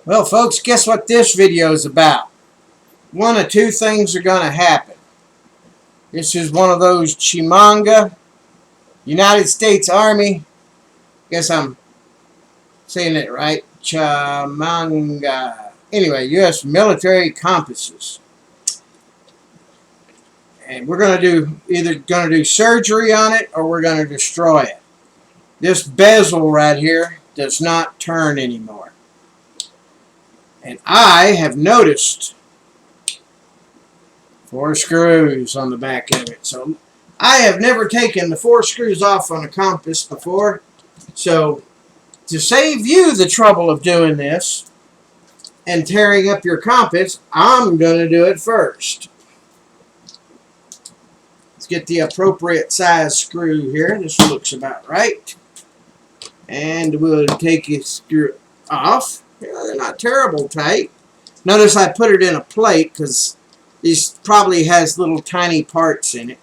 Well, folks, guess what this video is about? One of two things are going to happen. This is one of those CAMMENGA, United States Army. Guess I'm saying it right. CAMMENGA. Anyway, U.S. military compasses. And we're going to do either surgery on it or we're going to destroy it. This bezel right here does not turn anymore. And I have noticed 4 screws on the back of it. So I have never taken the 4 screws off on a compass before. So to save you the trouble of doing this and tearing up your compass, I'm going to do it first. Let's get the appropriate size screw here. This looks about right. And we'll take a screw off. They're not terrible tight. Notice I put it in a plate because this probably has little tiny parts in it.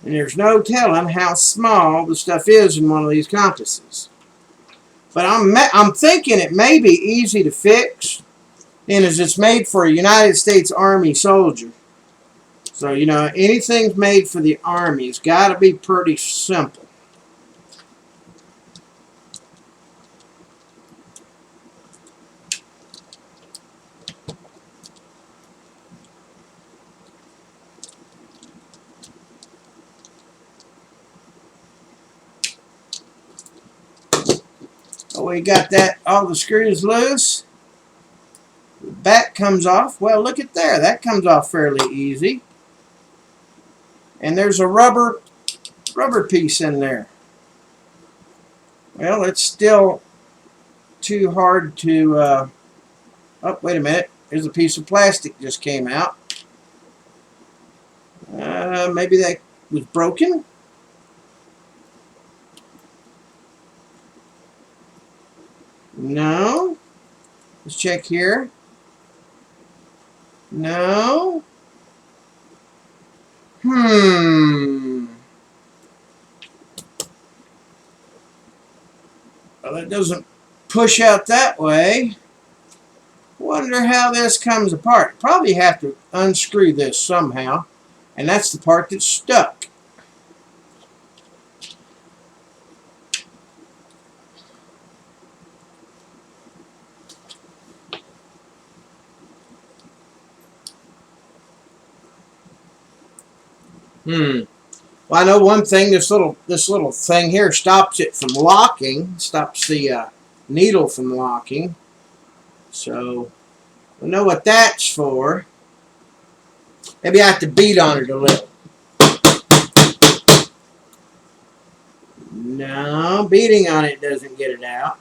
And there's no telling how small the stuff is in one of these compasses. But I'm thinking it may be easy to fix, and as it's made for a United States Army soldier. So, you know, anything made for the Army's got to be pretty simple. So we got that, all the screws loose. The back comes off. Well, look at there. That comes off fairly easy. And there's a rubber piece in there. Well, it's still too hard to... oh, wait a minute. There's a piece of plastic just came out. Maybe that was broken? No. Let's check here. No. Well, it doesn't push out that way. Wonder how this comes apart. Probably have to unscrew this somehow. And that's the part that's stuck. Well, I know one thing. This little thing here stops it from locking. Stops the needle from locking. So I know what that's for. Maybe I have to beat on it a little. No, beating on it doesn't get it out.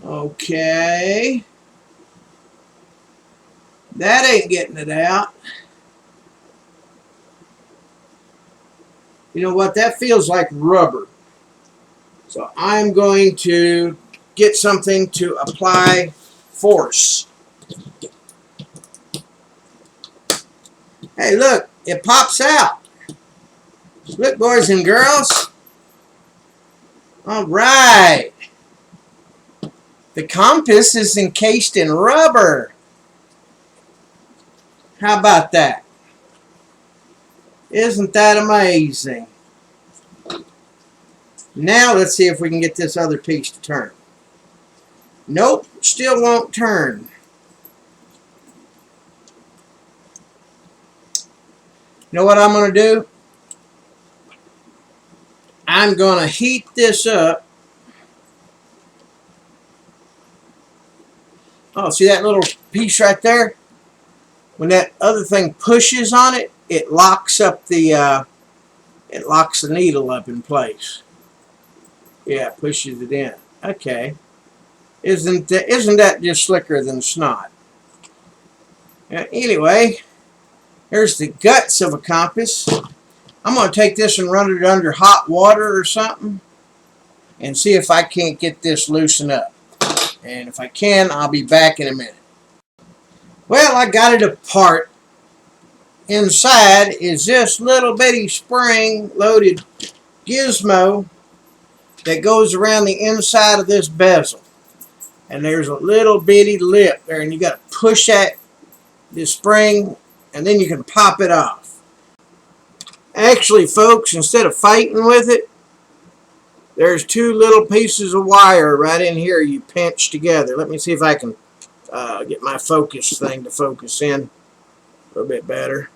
Okay. That ain't getting it out. You know what? That feels like rubber. So I'm going to get something to apply force. Hey, look. It pops out. Look, boys and girls. All right. The compass is encased in rubber. How about that? Isn't that amazing? Now let's see if we can get this other piece to turn. Nope, still won't turn. You know what I'm going to do? I'm going to heat this up. Oh, see that little piece right there? When that other thing pushes on it, it locks up the needle up in place. Yeah, it pushes it in. Okay. Isn't that just slicker than snot? Anyway, here's the guts of a compass. I'm going to take this and run it under hot water or something. and see if I can't get this loosened up. And if I can, I'll be back in a minute. Well, I got it apart. Inside is this little bitty spring-loaded gizmo that goes around the inside of this bezel. And there's a little bitty lip there, and you got to push this spring, and then you can pop it off. Actually, folks, instead of fighting with it, there's two little pieces of wire right in here you pinch together. Let me see if I can get my focus thing to focus in a little bit better.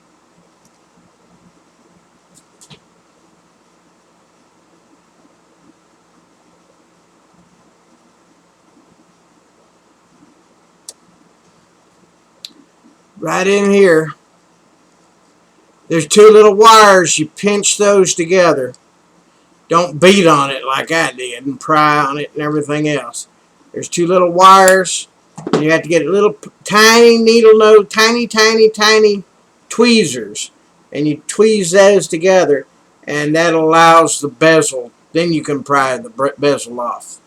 Right in here, there's two little wires. You pinch those together. Don't beat on it like I did and pry on it and everything else. There's two little wires. And you have to get a little tiny needle nose, tiny tweezers. And you tweeze those together, and that allows the bezel. Then you can pry the bezel off.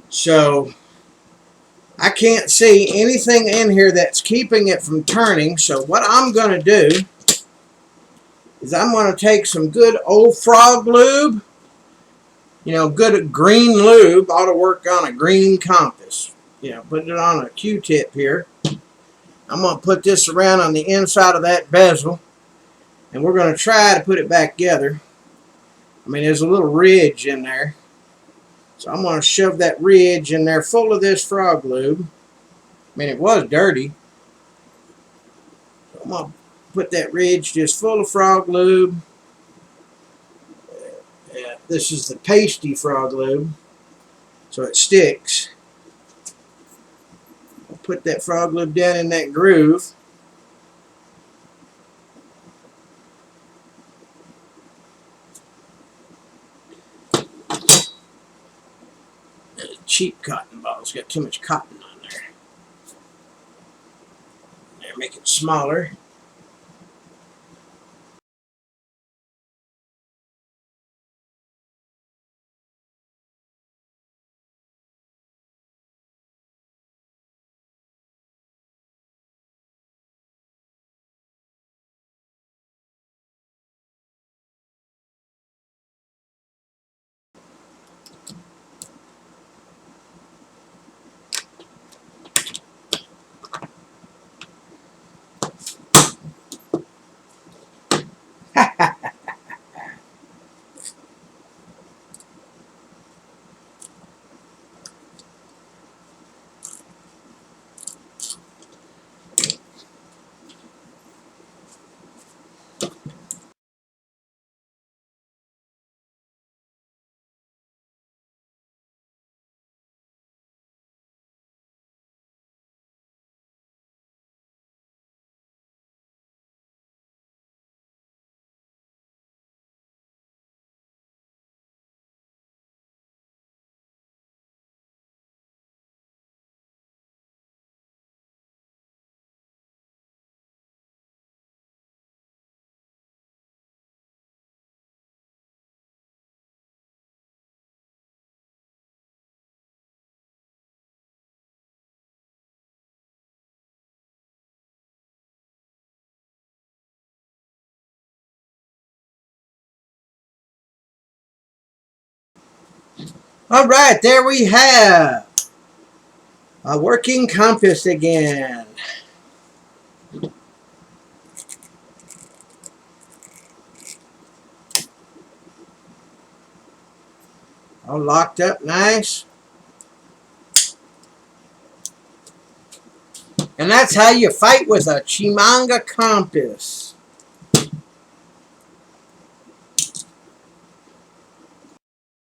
So I can't see anything in here that's keeping it from turning. So what I'm going to do is I'm going to take some good old frog lube. You know, good green lube ought to work on a green compass. You know, put it on a Q-tip here. I'm going to put this around on the inside of that bezel, and we're going to try to put it back together. I mean, there's a little ridge in there. So I'm going to shove that ridge in there full of this frog lube. I mean, it was dirty. So I'm going to put that ridge just full of frog lube. This is the pasty frog lube, so it sticks. I'll put that frog lube down in that groove. Cheap cotton balls. Got too much cotton on there. There, make it smaller. All right, there we have a working compass again. All locked up nice. And that's how you fight with a CAMMENGA compass.